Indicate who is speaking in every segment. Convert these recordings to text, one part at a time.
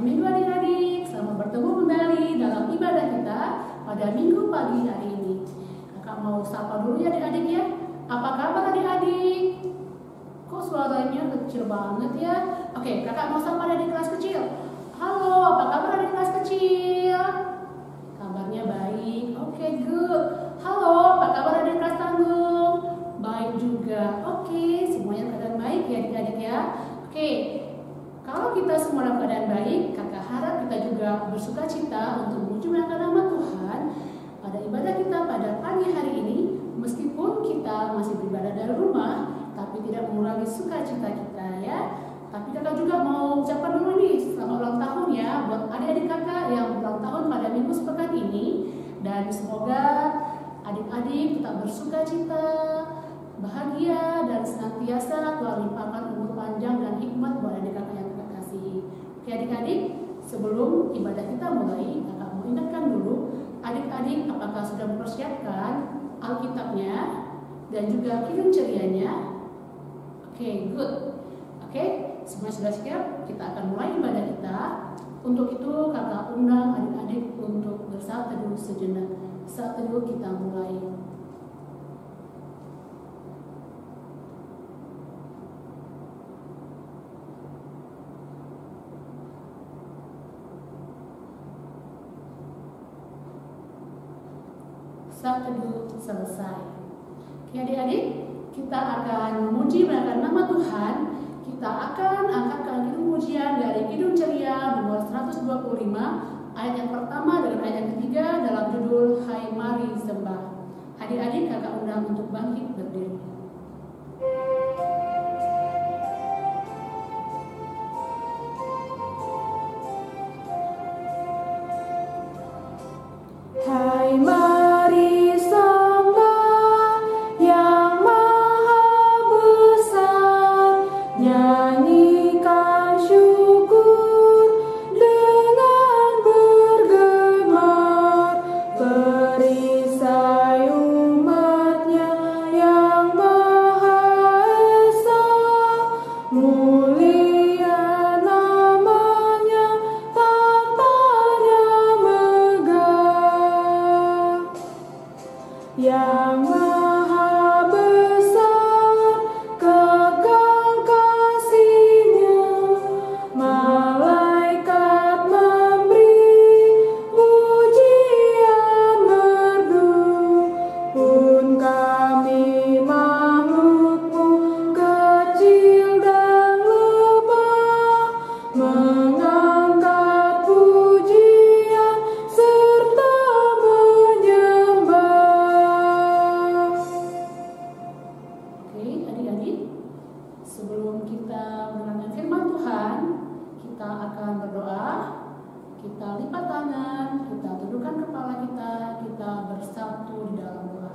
Speaker 1: minggu adik-adik, selamat bertemu kembali dalam ibadah kita pada minggu pagi hari ini. Kakak mau sapa dulu ya adik-adik ya. Apa kabar adik-adik? Kok suaranya kecil banget ya? Oke, kakak mau sapa adik kelas kecil. Halo, apa kabar adik kelas kecil? Kabarnya baik. Oke, good. Halo, apa kabar adik kelas tanggung? Baik juga. Oke, semuanya keadaan baik ya adik-adik ya. Oke, kalau kita semua dalam keadaan baik, kakak harap kita juga bersuka cita untuk memuji-muliakan nama Tuhan pada ibadah kita pada pagi hari ini. Meskipun kita masih beribadah dari rumah, tapi tidak mengurangi sukacita kita ya. Tapi kakak juga mau ucapkan dulu nih selamat ulang tahun ya buat adik-adik kakak yang ulang tahun pada minggu sepekan ini. Dan semoga adik-adik tetap bersukacita, bahagia, dan senantiasa Tuhan limpahkan umur panjang dan hikmat buat adik kakak yang kakak kasih. Oke adik-adik, sebelum ibadah kita mulai, kakak mau ingatkan dulu adik-adik apakah sudah mempersiapkan Alkitabnya dan juga kirim cerianya. Oke, good. Oke, semua sudah siap, kita akan mulai ibadah kita. Untuk itu kakak undang adik-adik untuk bersaat teduh sejenak. Saat teduh kita mulai. Saat teduh selesai. Oke adik-adik, kita akan memuji memuliakan nama Tuhan. Kita akan angkatkan kidung pujian dari Kidung Ceria nomor 125 ayat yang pertama dengan ayat yang ketiga dalam judul Hai Mari Sembah. Adik-adik kakak undang untuk bangkit berdiri.
Speaker 2: Hai mari sembah yang maha besar, nyanyikan syukur dengan bergemar, perisai umatnya yang maha esa, mulia namanya, tatanya megah. Yang maha besar, kekal kasih-Nya, malaikat memberi pujian merdu, pun kami makhluk-Mu kecil dan lemah, mengangkat pujian serta menyembah.
Speaker 1: Oke adik-adik, sebelum kita mendengarkan firman Tuhan, kita akan berdoa. Kita lipat tangan, kita tundukkan kepala kita bersatu di dalam doa.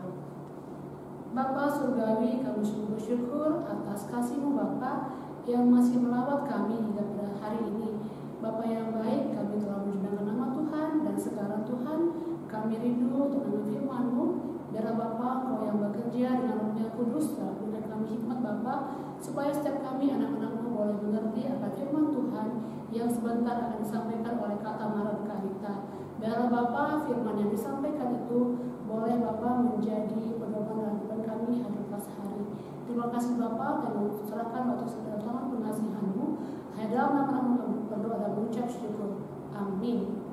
Speaker 1: Bapa Surgawi, kami sungguh bersyukur atas kasih-Mu Bapa yang masih melawat kami hingga pada hari ini. Bapa yang baik, kami telah menjunjung nama Tuhan, dan sekarang Tuhan kami rindu untuk mendengar firman-Mu. Biarlah Bapa Engkau yang bekerja dengan Roh-Nya Kudus dalam berikan kami hikmat Bapa, supaya setiap kami anak-anak-Mu boleh mengerti akan firman Tuhan yang sebentar akan disampaikan oleh Kata Marga kita. Biarlah Bapa firman yang disampaikan itu boleh Bapa menjadi pedoman dalam hidup kami hari lepas hari. Terima kasih Bapa, dan serahkan waktu dalam tangan pengasihan-Mu. Hanya dalam nama-Mu kami berdoa dan mengucap syukur. Amin.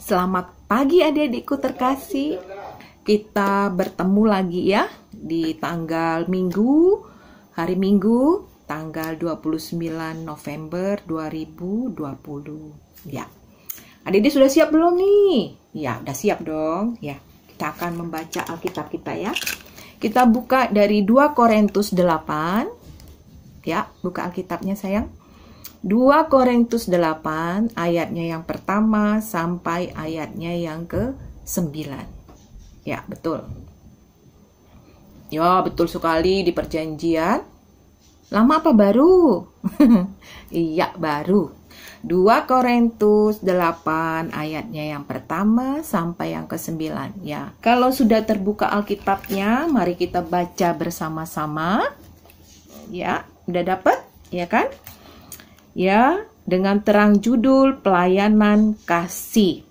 Speaker 3: Selamat pagi adik-adikku terkasih. Kita bertemu lagi ya di tanggal Minggu, hari Minggu, tanggal 29 November 2020. Ya. Adik-adik sudah siap belum nih? Ya, udah siap dong. Ya, kita akan membaca Alkitab kita ya. Kita buka dari 2 Korintus 8. Ya, buka Alkitabnya sayang. 2 Korintus 8 ayatnya yang pertama sampai ayatnya yang ke-9. Ya, betul. Ya, betul sekali di perjanjian. Lama apa baru? Iya, baru. 2 Korintus 8 ayatnya yang pertama sampai yang ke-9 ya. Kalau sudah terbuka Alkitabnya, mari kita baca bersama-sama. Ya, udah dapat? Ya kan? Ya, dengan terang judul pelayanan kasih.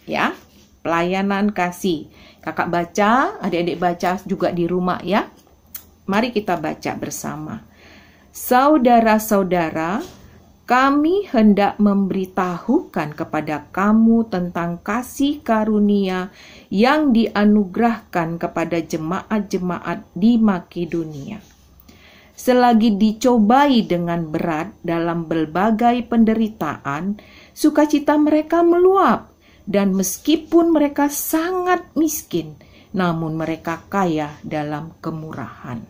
Speaker 3: Ya, pelayanan kasih. Kakak baca, adik-adik baca juga di rumah ya. Mari kita baca bersama. Saudara-saudara, kami hendak memberitahukan kepada kamu tentang kasih karunia yang dianugerahkan kepada jemaat-jemaat di Makedonia. Selagi dicobai dengan berat dalam berbagai penderitaan, sukacita mereka meluap, dan meskipun mereka sangat miskin, namun mereka kaya dalam kemurahan.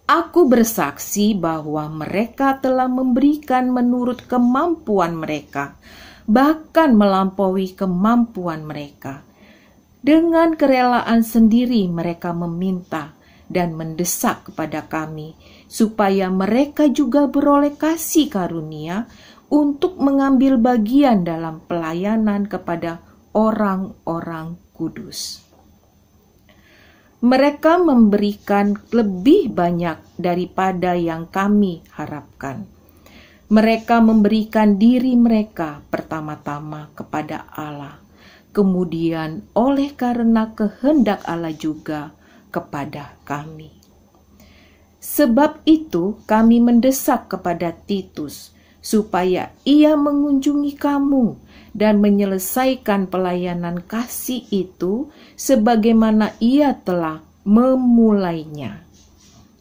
Speaker 3: Aku bersaksi bahwa mereka telah memberikan menurut kemampuan mereka, bahkan melampaui kemampuan mereka. Dengan kerelaan sendiri mereka meminta dan mendesak kepada kami, supaya mereka juga beroleh kasih karunia untuk mengambil bagian dalam pelayanan kepada orang-orang kudus. Mereka memberikan lebih banyak daripada yang kami harapkan. Mereka memberikan diri mereka pertama-tama kepada Allah, kemudian oleh karena kehendak Allah juga kepada kami. Sebab itu kami mendesak kepada Titus supaya ia mengunjungi kamu dan menyelesaikan pelayanan kasih itu sebagaimana ia telah memulainya.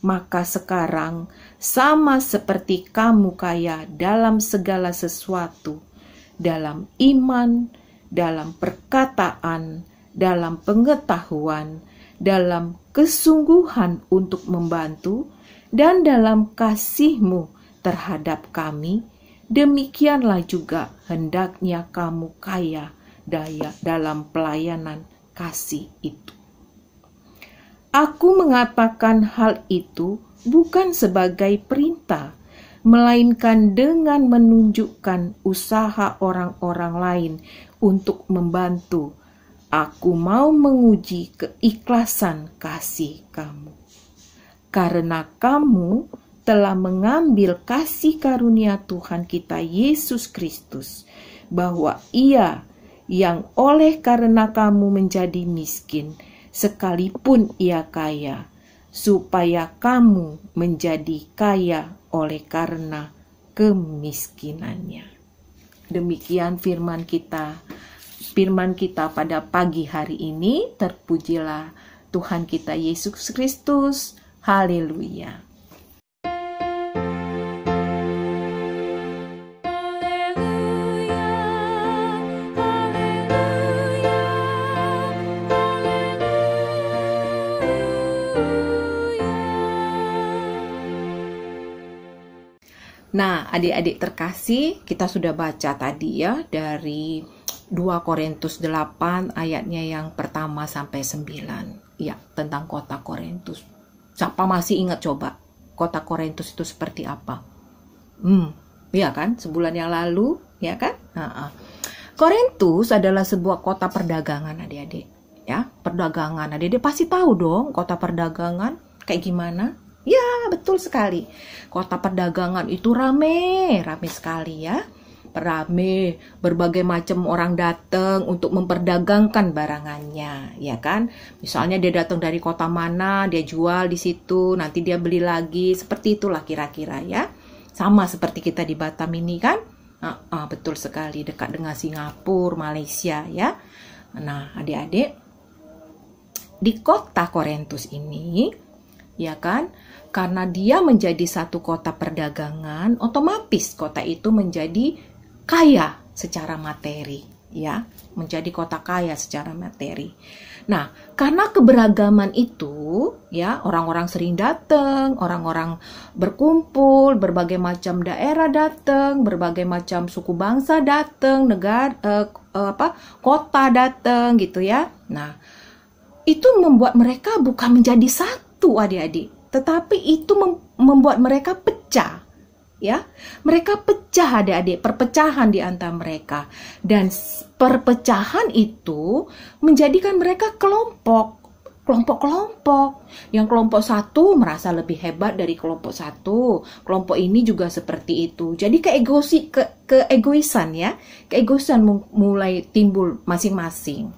Speaker 3: Maka sekarang sama seperti kamu kaya dalam segala sesuatu, dalam iman, dalam perkataan, dalam pengetahuan, dalam kesungguhan untuk membantu, dan dalam kasihmu terhadap kami, demikianlah juga hendaknya kamu kaya daya dalam pelayanan kasih itu. Aku mengatakan hal itu bukan sebagai perintah, melainkan dengan menunjukkan usaha orang-orang lain untuk membantu. Aku mau menguji keikhlasan kasih kamu. Karena kamu telah mengambil kasih karunia Tuhan kita Yesus Kristus, bahwa Ia yang oleh karena kamu menjadi miskin, sekalipun Ia kaya, supaya kamu menjadi kaya oleh karena kemiskinannya. Demikian firman kita pada pagi hari ini. Terpujilah Tuhan kita Yesus Kristus. Haleluya. Nah, adik-adik terkasih, kita sudah baca tadi ya dari 2 Korintus 8 ayatnya yang pertama sampai 9. Ya, tentang kota Korintus. Siapa masih ingat coba kota Korintus itu seperti apa? Ya kan? Sebulan yang lalu, ya kan? Korintus adalah sebuah kota perdagangan, adik-adik. Ya, perdagangan. Adik-adik pasti tahu dong kota perdagangan kayak gimana? Ya, betul sekali. Kota perdagangan itu rame sekali ya. Rame, berbagai macam orang datang untuk memperdagangkan barangannya, ya kan? Misalnya dia datang dari kota mana, dia jual di situ, nanti dia beli lagi, seperti itulah kira-kira ya. Sama seperti kita di Batam ini kan? Betul sekali, dekat dengan Singapura, Malaysia ya. Nah, adik-adik, di kota Korintus ini, ya kan? Karena dia menjadi satu kota perdagangan, otomatis kota itu menjadi kaya secara materi, ya, menjadi kota kaya secara materi. Nah, karena keberagaman itu, ya, orang-orang sering datang, orang-orang berkumpul, berbagai macam daerah datang, berbagai macam suku bangsa datang, kota datang, gitu ya. Nah, itu membuat mereka bukan menjadi satu, adik-adik, tetapi itu membuat mereka pecah. Ya, mereka pecah adik-adik, perpecahan di antara mereka. Dan perpecahan itu menjadikan mereka kelompok-kelompok. Yang kelompok satu merasa lebih hebat dari kelompok satu. Kelompok ini juga seperti itu. Jadi keegoisan ya, keegoisan mulai timbul masing-masing.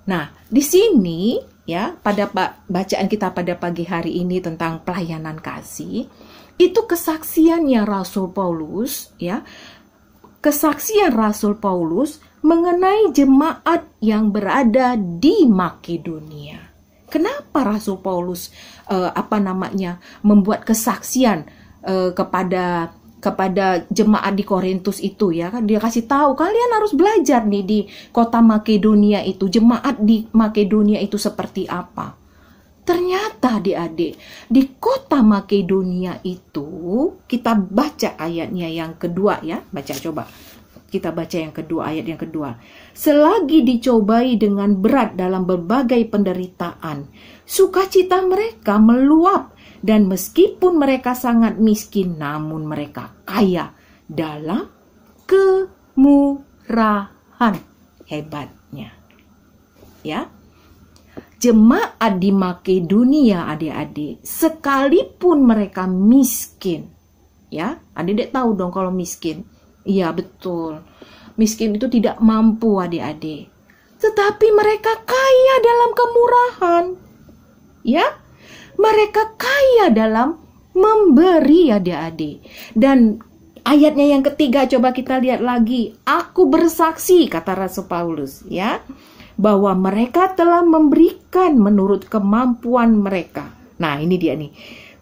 Speaker 3: Nah, di sini ya, pada bacaan kita pada pagi hari ini tentang pelayanan kasih, itu kesaksiannya Rasul Paulus ya. Kesaksian Rasul Paulus mengenai jemaat yang berada di Makedonia. Kenapa Rasul Paulus membuat kesaksian kepada jemaat di Korintus itu ya kan, dia kasih tahu kalian harus belajar nih di kota Makedonia itu, jemaat di Makedonia itu seperti apa. Ternyata adik-adik, di kota Makedonia itu, kita baca ayatnya yang kedua ya, coba. Kita baca yang kedua, ayat yang kedua. Selagi dicobai dengan berat dalam berbagai penderitaan, sukacita mereka meluap, dan meskipun mereka sangat miskin, namun mereka kaya dalam kemurahan. Hebatnya. Ya. Jemaat di Makedonia adik-adik, sekalipun mereka miskin, ya, adik-adik tahu dong kalau miskin, iya betul, miskin itu tidak mampu adik-adik, tetapi mereka kaya dalam kemurahan, ya, mereka kaya dalam memberi adik-adik. Dan ayatnya yang ketiga coba kita lihat lagi, aku bersaksi kata Rasul Paulus, ya, bahwa mereka telah memberikan menurut kemampuan mereka. Nah ini dia nih,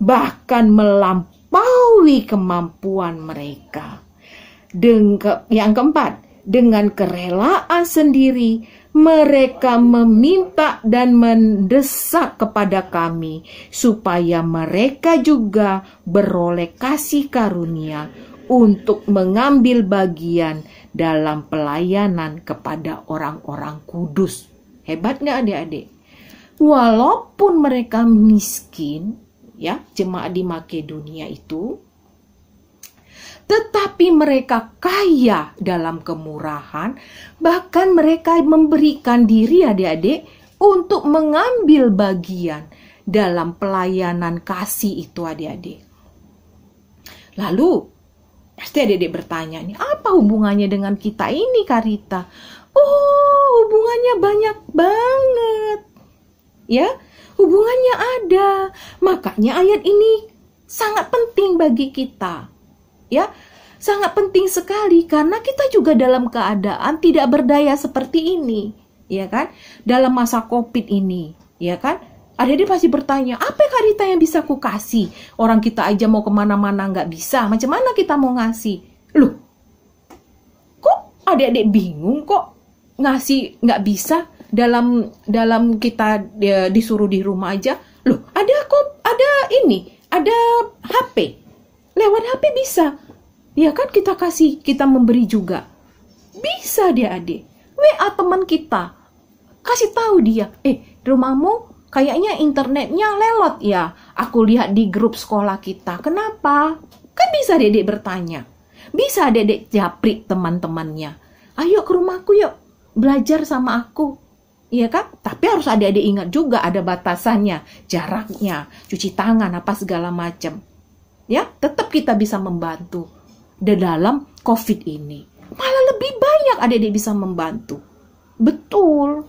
Speaker 3: bahkan melampaui kemampuan mereka. Yang keempat, dengan kerelaan sendiri mereka meminta dan mendesak kepada kami supaya mereka juga beroleh kasih karunia untuk mengambil bagian dalam pelayanan kepada orang-orang kudus. Hebat nggak adik-adik? Walaupun mereka miskin, ya, jemaat di Makedonia itu, tetapi mereka kaya dalam kemurahan, bahkan mereka memberikan diri adik-adik untuk mengambil bagian dalam pelayanan kasih itu adik-adik. Lalu, pasti adik-adik bertanya nih, apa hubungannya dengan kita ini Karita? Oh, hubungannya banyak banget. Ya, hubungannya ada. Makanya ayat ini sangat penting bagi kita. Ya, sangat penting sekali karena kita juga dalam keadaan tidak berdaya seperti ini, ya kan? Dalam masa Covid ini, ya kan? Adik-adik pasti bertanya, apa Karita yang bisa aku kasih? Orang kita aja mau kemana-mana nggak bisa, macam mana kita mau ngasih? Loh, kok adik-adik bingung kok ngasih nggak bisa dalam kita disuruh di rumah aja? Loh, ada HP, lewat HP bisa. Ya kan kita kasih, kita memberi juga. Bisa dia adik. WA teman kita, kasih tahu dia, rumahmu kayaknya internetnya lelot ya. Aku lihat di grup sekolah kita. Kenapa? Kan bisa adik-adik bertanya. Bisa adik-adik japri teman-temannya. Ayo ke rumahku yuk, belajar sama aku. Iya kan? Tapi harus adik-adik ingat juga ada batasannya, jaraknya, cuci tangan, apa segala macam. Ya, tetap kita bisa membantu di dalam COVID ini. Malah lebih banyak adik-adik bisa membantu. Betul.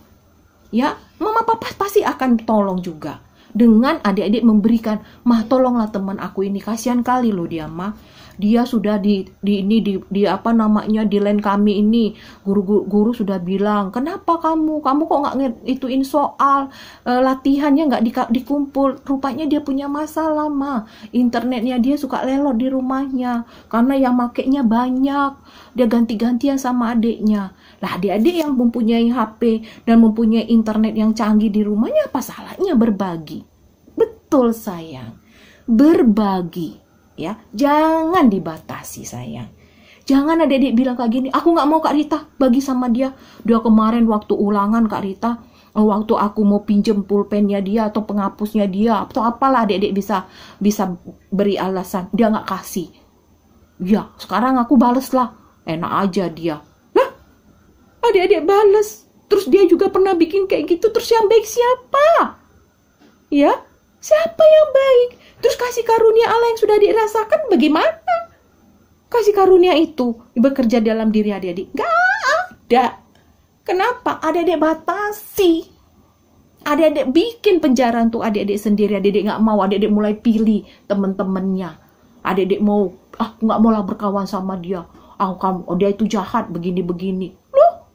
Speaker 3: Ya, mama papa pasti akan tolong juga. Dengan adik-adik memberikan, mah tolonglah teman aku ini, kasihan kali loh dia mah. Dia sudah di line kami ini, guru sudah bilang, kenapa kamu kok nggak ngituin soal, latihannya nggak dikumpul. Rupanya dia punya masalah mah, internetnya dia suka lelot di rumahnya, karena yang makainya banyak, dia ganti-gantian sama adiknya. Lah adik-adik yang mempunyai HP dan mempunyai internet yang canggih di rumahnya, apa salahnya berbagi? Betul sayang, berbagi. Ya, jangan dibatasi sayang. Jangan adik-adik bilang kayak gini, aku nggak mau Kak Rita bagi sama dia. Dia kemarin waktu ulangan Kak Rita, waktu aku mau pinjem pulpennya dia atau penghapusnya dia atau apalah, adik-adik bisa beri alasan dia nggak kasih. Ya, sekarang aku bales lah. Enak aja dia. Lah, adik-adik bales. Terus dia juga pernah bikin kayak gitu. Terus yang baik siapa? Ya, siapa yang baik? Terus kasih karunia Allah yang sudah dirasakan bagaimana? Kasih karunia itu bekerja dalam diri adik-adik? Gak ada. Kenapa? Adik-adik batasi. Adik-adik bikin penjara untuk adik-adik sendiri. Adik-adik gak mau. Adik-adik mulai pilih teman-temannya. Adik-adik mau, aku gak maulah berkawan sama dia. Dia itu jahat, begini-begini. Loh,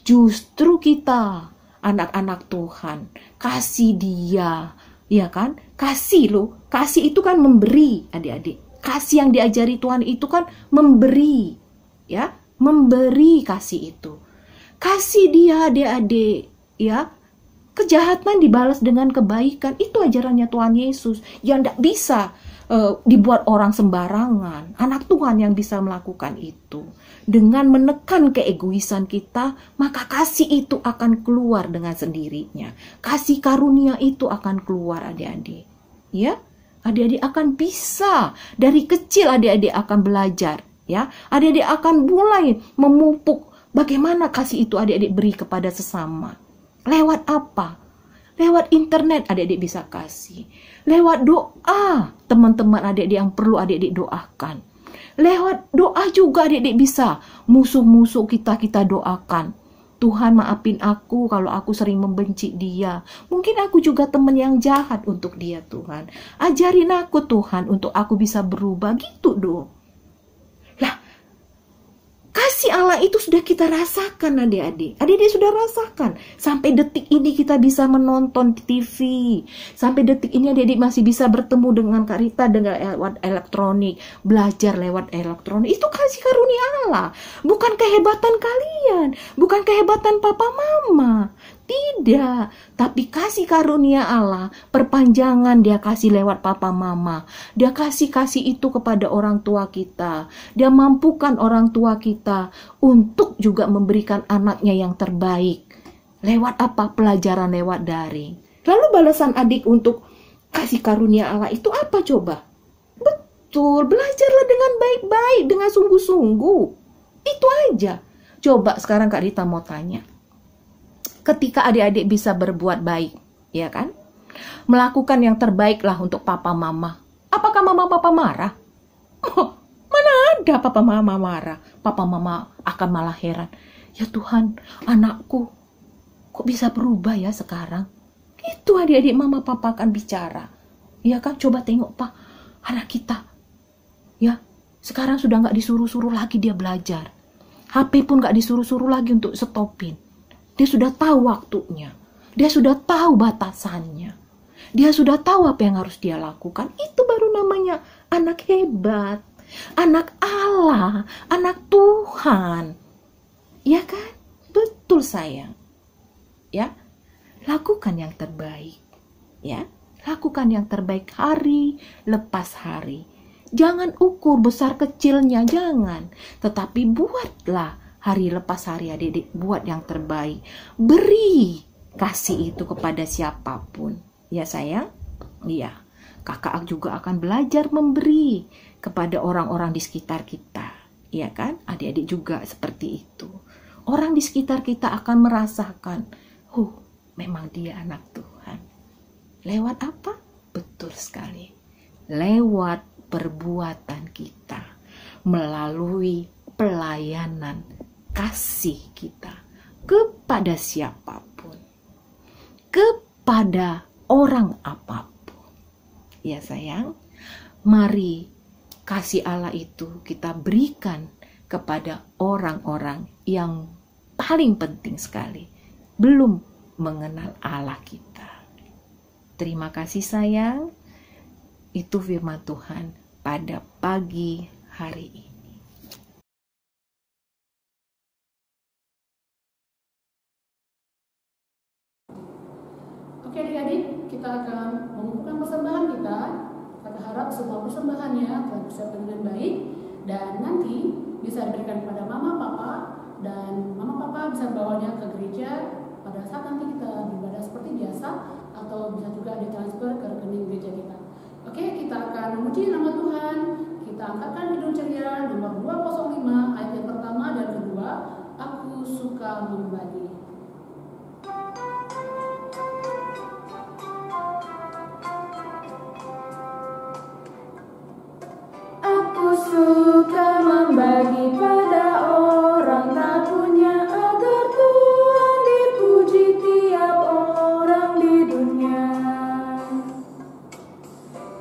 Speaker 3: justru kita, anak-anak Tuhan, kasih dia. Ya kan? Kasih loh. Kasih itu kan memberi, adik-adik. Kasih yang diajari Tuhan itu kan memberi. Ya, memberi kasih itu. Kasih dia, adik-adik. Ya, kejahatan dibalas dengan kebaikan. Itu ajarannya Tuhan Yesus. Yang tidak bisa dibuat orang sembarangan. Anak Tuhan yang bisa melakukan itu. Dengan menekan keegoisan kita, maka kasih itu akan keluar dengan sendirinya. Kasih karunia itu akan keluar, adik-adik. Ya, adik-adik akan bisa. Dari kecil adik-adik akan belajar. Ya, adik-adik akan mulai memupuk bagaimana kasih itu adik-adik beri kepada sesama. Lewat apa? Lewat internet adik-adik bisa kasih. Lewat doa teman-teman adik-adik yang perlu adik-adik doakan. Lewat doa juga adik-adik bisa. Musuh-musuh kita doakan. Tuhan maafin aku kalau aku sering membenci dia. Mungkin aku juga teman yang jahat untuk dia Tuhan. Ajarin aku Tuhan untuk aku bisa berubah gitu dong. Lah, kasih Allah itu sudah kita rasakan adik-adik. Adik-adik sudah rasakan. Sampai detik ini kita bisa menonton TV. Sampai detik ini adik-adik masih bisa bertemu dengan Kak Rita dengan lewat elektronik. Belajar lewat elektronik. Itu kasih karunia Allah. Bukan kehebatan kalian. Bukan kehebatan papa mama. Tidak. Tapi kasih karunia Allah. Perpanjangan dia kasih lewat papa mama. Dia kasih itu kepada orang tua kita. Dia mampukan orang tua kita untuk juga memberikan anaknya yang terbaik. Lewat apa? Pelajaran lewat daring. Lalu balasan adik untuk kasih karunia Allah itu apa coba? Betul, belajarlah dengan baik-baik, dengan sungguh-sungguh. Itu aja. Coba sekarang Kak Rita mau tanya. Ketika adik-adik bisa berbuat baik, ya kan? Melakukan yang terbaiklah untuk papa mama. Apakah mama papa marah? Oh, mana ada papa mama marah. Papa mama akan malah heran. Ya Tuhan, anakku kok bisa berubah ya sekarang? Itu adik-adik mama papa akan bicara. Ya kan, coba tengok Pak, anak kita. Ya, sekarang sudah nggak disuruh-suruh lagi dia belajar. HP pun nggak disuruh-suruh lagi untuk stopin. Dia sudah tahu waktunya. Dia sudah tahu batasannya. Dia sudah tahu apa yang harus dia lakukan. Itu baru namanya anak hebat. Anak Allah. Anak Tuhan. Ya kan? Betul sayang. Ya. Lakukan yang terbaik. Ya. Lakukan yang terbaik hari lepas hari. Jangan ukur besar kecilnya. Jangan. Tetapi buatlah hari lepas hari adik-adik, buat yang terbaik. Beri kasih itu kepada siapapun. Ya sayang? Iya. Kakak juga akan belajar memberi kepada orang-orang di sekitar kita. Iya kan? Adik-adik juga seperti itu. Orang di sekitar kita akan merasakan, memang dia anak Tuhan. Lewat apa? Betul sekali. Lewat perbuatan kita. Melalui pelayanan kasih kita kepada siapapun, kepada orang apapun. Ya sayang, mari kasih Allah itu kita berikan kepada orang-orang yang paling penting sekali belum mengenal Allah kita. Terima kasih sayang. Itu firman Tuhan pada pagi hari ini.
Speaker 1: Oke adik-adik, kita akan mengumpulkan persembahan kita. Kita harap semua persembahannya telah disiapkan dengan baik dan nanti bisa diberikan kepada mama papa dan mama papa bisa membawanya ke gereja pada saat nanti kita beribadah seperti biasa atau bisa juga ditransfer ke rekening gereja kita. Oke, kita akan memuji nama Tuhan. Kita angkatkan Kidung Ceria nomor 205 ayat yang pertama dan kedua. Aku suka membagi.
Speaker 2: Aku suka membagi pada orang tak punya, agar Tuhan dipuji tiap orang di dunia.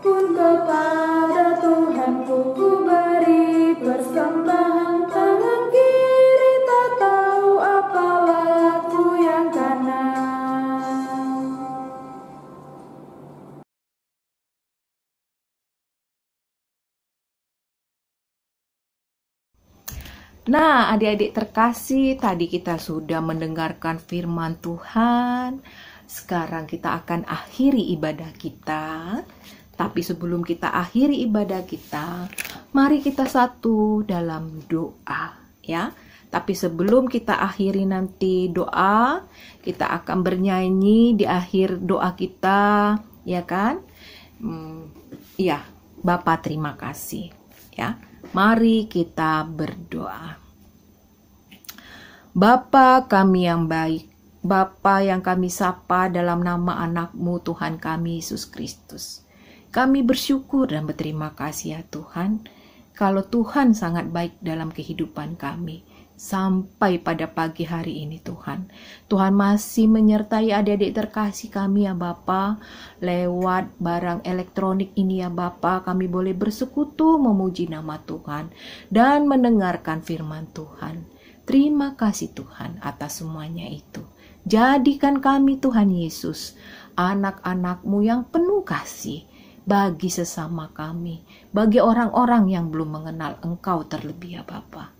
Speaker 2: Pun kepada Tuhanku ku beri persembahan, tangan kiri tak tahu apa laku yang kanan.
Speaker 3: Nah, adik-adik terkasih, tadi kita sudah mendengarkan firman Tuhan. Sekarang kita akan akhiri ibadah kita. Tapi sebelum kita akhiri ibadah kita, mari kita satu dalam doa, ya. Tapi sebelum kita akhiri nanti doa, kita akan bernyanyi di akhir doa kita, ya kan? Ya, Bapa terima kasih, ya. Mari kita berdoa. Bapa kami yang baik, Bapa yang kami sapa dalam nama anak-Mu Tuhan kami Yesus Kristus. Kami bersyukur dan berterima kasih ya Tuhan, kalau Tuhan sangat baik dalam kehidupan kami. Sampai pada pagi hari ini Tuhan, Tuhan masih menyertai adik-adik terkasih kami ya Bapa. Lewat barang elektronik ini ya Bapa, kami boleh bersekutu memuji nama Tuhan dan mendengarkan firman Tuhan. Terima kasih Tuhan atas semuanya itu. Jadikan kami Tuhan Yesus, anak-anak-Mu yang penuh kasih bagi sesama kami, bagi orang-orang yang belum mengenal Engkau terlebih ya Bapa.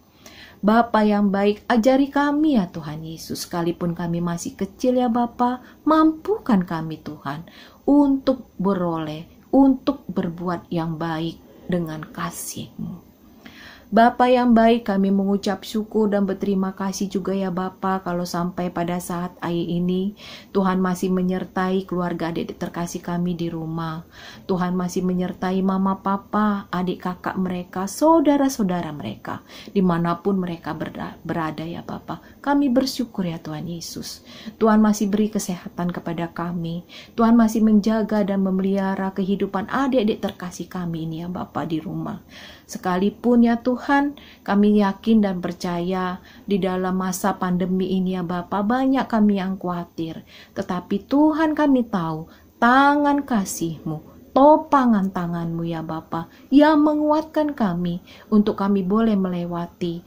Speaker 3: Bapa yang baik, ajari kami ya Tuhan Yesus, sekalipun kami masih kecil ya Bapa, mampukan kami Tuhan untuk beroleh, untuk berbuat yang baik dengan kasih-Mu. Bapa yang baik, kami mengucap syukur dan berterima kasih juga ya Bapa, kalau sampai pada saat ini Tuhan masih menyertai keluarga adik terkasih kami di rumah. Tuhan masih menyertai mama papa, adik kakak mereka, saudara-saudara mereka, dimanapun mereka berada ya Bapa. Kami bersyukur ya Tuhan Yesus. Tuhan masih beri kesehatan kepada kami. Tuhan masih menjaga dan memelihara kehidupan adik-adik terkasih kami ini ya Bapa di rumah. Sekalipun ya Tuhan, kami yakin dan percaya di dalam masa pandemi ini ya Bapa, banyak kami yang khawatir. Tetapi Tuhan kami tahu, tangan kasih-Mu, topangan tangan-Mu ya Bapa, yang menguatkan kami untuk kami boleh melewati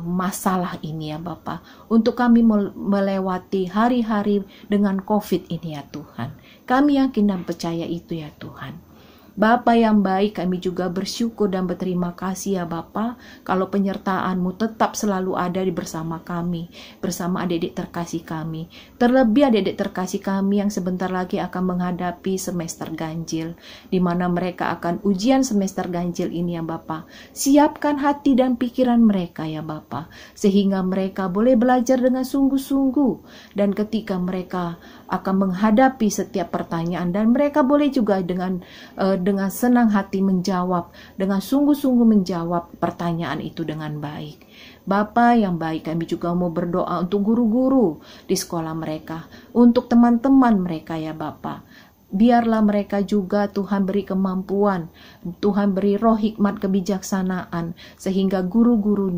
Speaker 3: masalah ini ya Bapa, untuk kami melewati hari-hari dengan COVID ini ya Tuhan. Kami yakin dan percaya itu ya Tuhan. Bapa yang baik, kami juga bersyukur dan berterima kasih ya Bapa, kalau penyertaan-Mu tetap selalu ada bersama kami, bersama adik-adik terkasih kami. Terlebih adik-adik terkasih kami yang sebentar lagi akan menghadapi semester ganjil, di mana mereka akan ujian semester ganjil ini ya Bapa. Siapkan hati dan pikiran mereka ya Bapa, sehingga mereka boleh belajar dengan sungguh-sungguh, dan ketika mereka akan menghadapi setiap pertanyaan, dan mereka boleh juga dengan senang hati menjawab, dengan sungguh-sungguh menjawab pertanyaan itu dengan baik. Bapa yang baik, kami juga mau berdoa untuk guru-guru di sekolah mereka, untuk teman-teman mereka ya Bapa. Biarlah mereka juga Tuhan beri kemampuan, Tuhan beri roh hikmat kebijaksanaan, sehingga guru-guru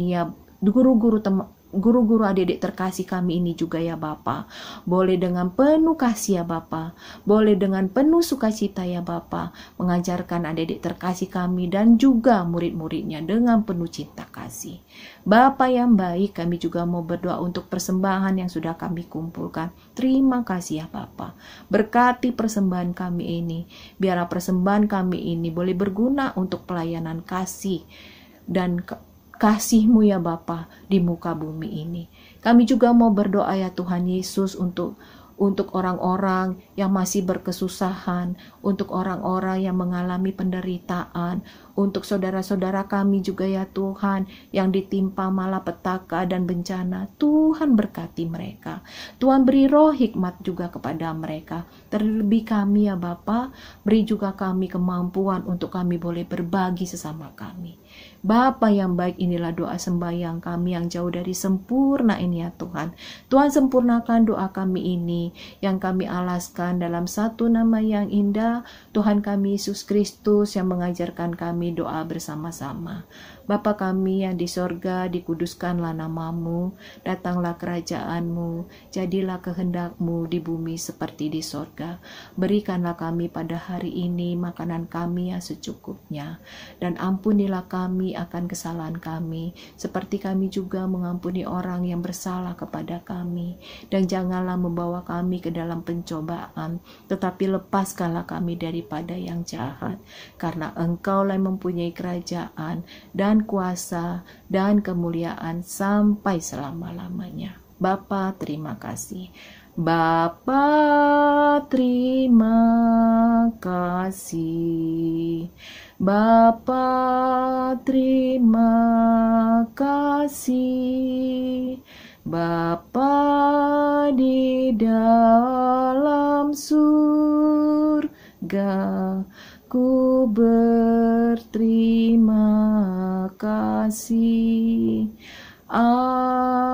Speaker 3: adik-adik terkasih kami ini juga ya Bapa, boleh dengan penuh kasih ya Bapa, boleh dengan penuh sukacita ya Bapa, mengajarkan adik-adik terkasih kami dan juga murid-muridnya dengan penuh cinta kasih. Bapa yang baik, kami juga mau berdoa untuk persembahan yang sudah kami kumpulkan. Terima kasih ya Bapa, berkati persembahan kami ini, biarlah persembahan kami ini boleh berguna untuk pelayanan kasih dan kasih-Mu ya Bapa di muka bumi ini. Kami juga mau berdoa ya Tuhan Yesus untuk untuk orang-orang yang masih berkesusahan, untuk orang-orang yang mengalami penderitaan, untuk saudara-saudara kami juga ya Tuhan, yang ditimpa malapetaka dan bencana. Tuhan berkati mereka. Tuhan beri roh hikmat juga kepada mereka. Terlebih kami ya Bapa, beri juga kami kemampuan untuk kami boleh berbagi sesama kami. Bapa yang baik, inilah doa sembahyang kami yang jauh dari sempurna ini ya Tuhan. Tuhan sempurnakan doa kami ini yang kami alaskan dalam satu nama yang indah, Tuhan kami Yesus Kristus yang mengajarkan kami doa bersama-sama. Bapa kami yang di sorga, dikuduskanlah namamu, datanglah kerajaanmu, jadilah kehendakmu di bumi seperti di sorga. Berikanlah kami pada hari ini makanan kami yang secukupnya, dan ampunilah kami akan kesalahan kami, seperti kami juga mengampuni orang yang bersalah kepada kami. Dan janganlah membawa kami ke dalam pencobaan, tetapi lepaskanlah kami daripada yang jahat, karena Engkaulah yang mempunyai kerajaan dan kuasa dan kemuliaan sampai selama-lamanya. Bapa, terima kasih. Bapa, terima kasih. Bapa, terima kasih. Bapa di dalam surga, ku berterima kasih. Amin.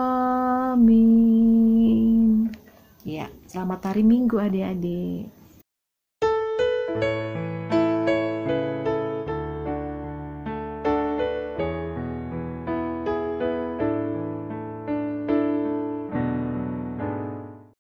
Speaker 3: Ya, selamat hari Minggu adik-adik.